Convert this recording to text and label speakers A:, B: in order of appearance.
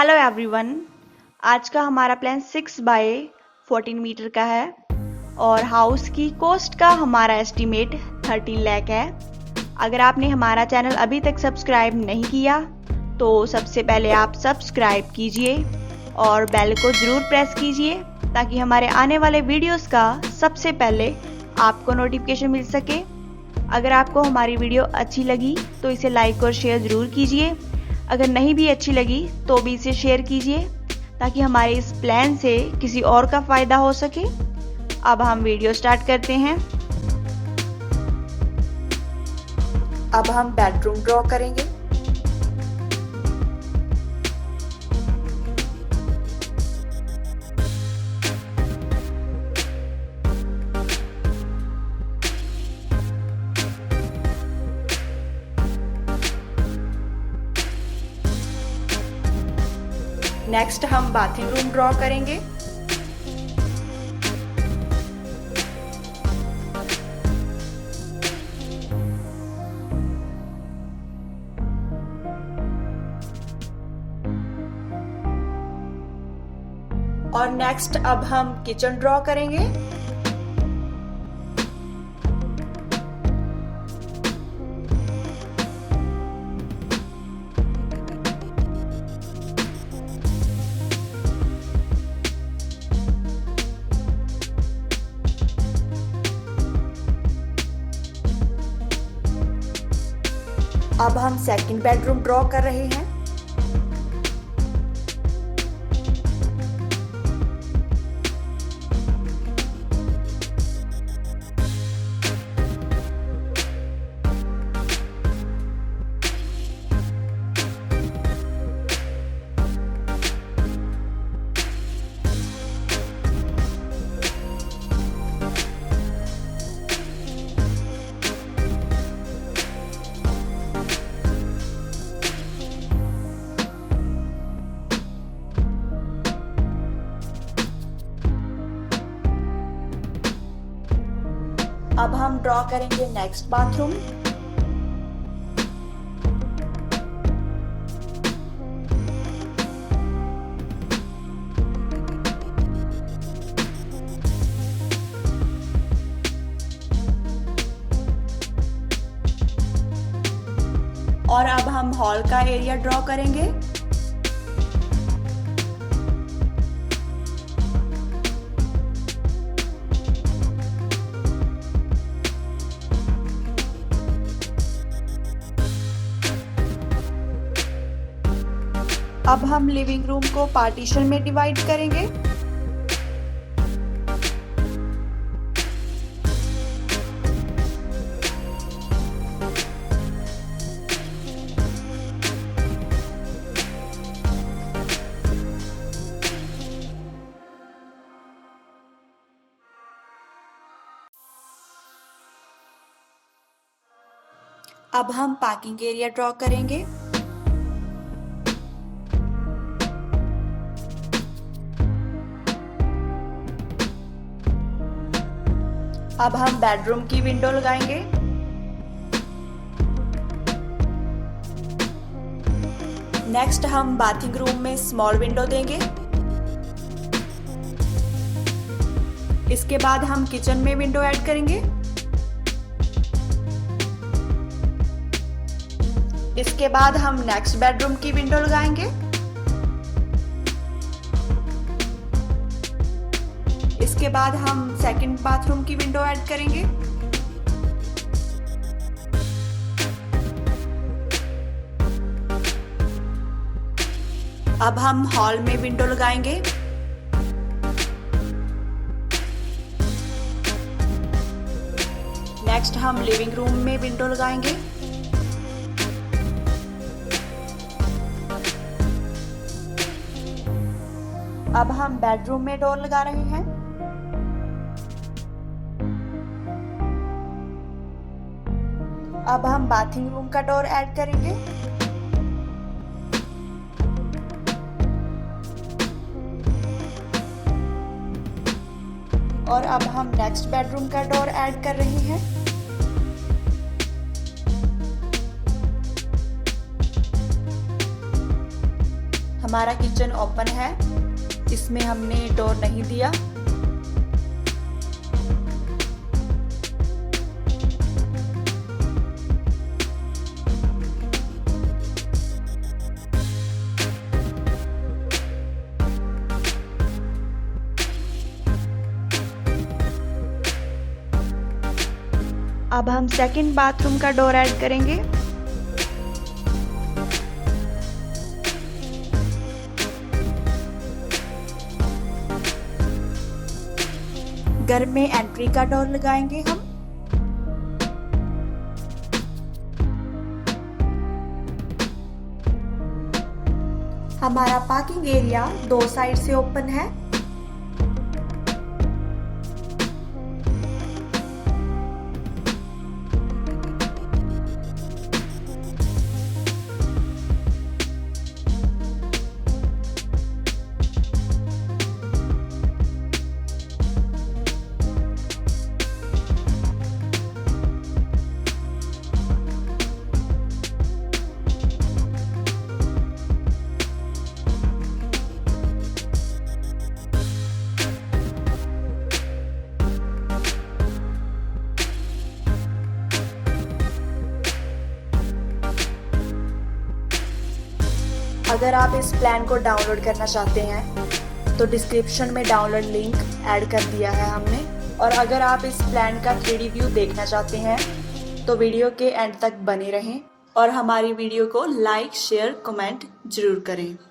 A: Hello everyone. आज का हमारा प्लान 6 बाय 14 मीटर का है और हाउस की कॉस्ट का हमारा एस्टीमेट 13 लाख है। अगर आपने हमारा चैनल अभी तक सब्सक्राइब नहीं किया तो सबसे पहले आप सब्सक्राइब कीजिए और बेल को ज़रूर प्रेस कीजिए ताकि हमारे आने वाले वीडियोस का सबसे पहले आपको नोटिफिकेशन मिल सके। अगर आपको हमारी वीडियो अच्छी लगी तो इसे लाइक और शेयर ज़रूर कीजिए। अगर नहीं भी अच्छी लगी तो भी इसे शेयर कीजिए ताकि हमारे इस प्लान से किसी और का फ़ायदा हो सके। अब हम वीडियो स्टार्ट करते हैं।
B: अब हम बेडरूम ड्रॉ करेंगे। नेक्स्ट हम बाथरूम रूम ड्रॉ करेंगे। और नेक्स्ट अब हम किचन ड्रॉ करेंगे। अब हम सेकंड बेडरूम ड्रॉ कर रहे हैं। अब हम ड्रॉ करेंगे नेक्स्ट बाथरूम। और अब हम हॉल का एरिया ड्रॉ करेंगे। अब हम लिविंग रूम को पार्टीशन में डिवाइड करेंगे। अब हम पार्किंग एरिया ड्रॉ करेंगे। अब हम बेडरूम की विंडो लगाएंगे। नेक्स्ट हम बाथिंग रूम में स्मॉल विंडो देंगे। इसके बाद हम किचन में विंडो ऐड करेंगे। इसके बाद हम नेक्स्ट बेडरूम की विंडो लगाएंगे। इसके बाद हम सेकंड बाथरूम की विंडो ऐड करेंगे। अब हम हॉल में विंडो लगाएंगे। नेक्स्ट हम लिविंग रूम में विंडो लगाएंगे। अब हम बेडरूम में डोर लगा रहे हैं। अब हम बाथिंग रूम का डोर ऐड करेंगे। और अब हम नेक्स्ट बेडरूम का डोर ऐड कर रहे हैं। हमारा किचन ओपन है, इसमें हमने डोर नहीं दिया।
A: अब हम सेकंड बाथरूम का डोर ऐड करेंगे।
B: घर में एंट्री का डोर लगाएंगे हम। हमारा पार्किंग एरिया 2 साइड से ओपन है। अगर आप इस प्लान को डाउनलोड करना चाहते हैं तो डिस्क्रिप्शन में डाउनलोड लिंक ऐड कर दिया है हमने। और अगर आप इस प्लान का 3D व्यू देखना चाहते हैं तो वीडियो के एंड तक बने रहें और हमारी वीडियो को लाइक, शेयर, कमेंट जरूर करें।